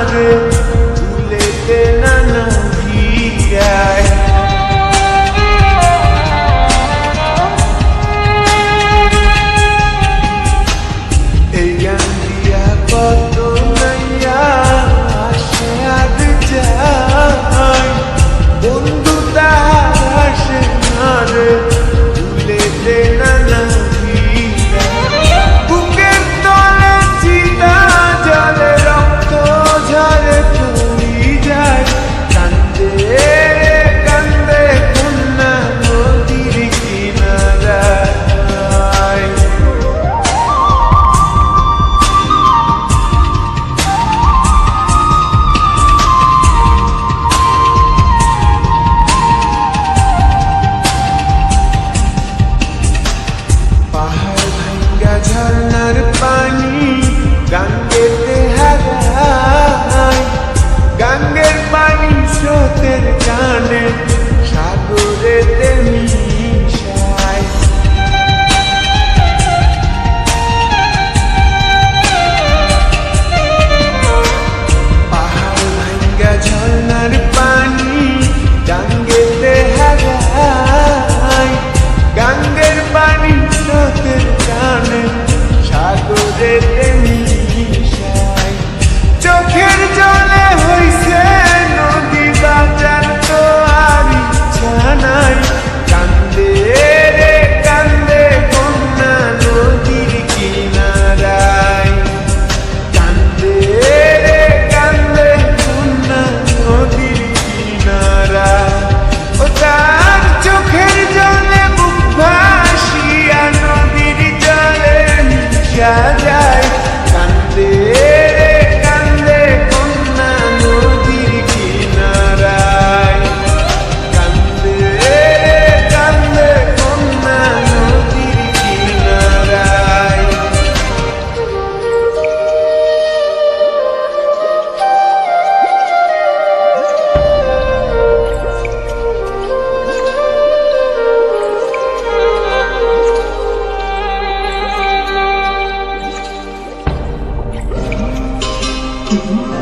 রে ভুলেতে না নদীয়ায় এই গান দিয়া কত নাইয়া আসে আর যায় বন্ধু তাহার আসে না রে ভুলেতে না ঝর্ণার পানি গাঙ্গেতে হারায় গাঙ্গের পানি স্রোতের টানে সাগরেতে মিশায় পাহাড় ভাঙ্গা ঝর্ণার পানি গাঙ্গেতে হারায় গাঙ্গের পানি স্রোতের টানে সাগরেতে মিশায় চোখের জলে হইছে নদী বাঁচার তো আর ইচ্ছা নাই কান্দে রে কান্দে কন্যা নদীর কিনারায় কান্দে রে কান্দে কন্যা নদীর কিনারায় ও তার চোখের জলে বুক ভাসিয়া নদীর জলে মিশা যায় কান্দে রে কান্দে কন্যা নদীর কিনারায় কান্দে রে কান্দে কন্যা নদীর কিনারায় Mm-hmm.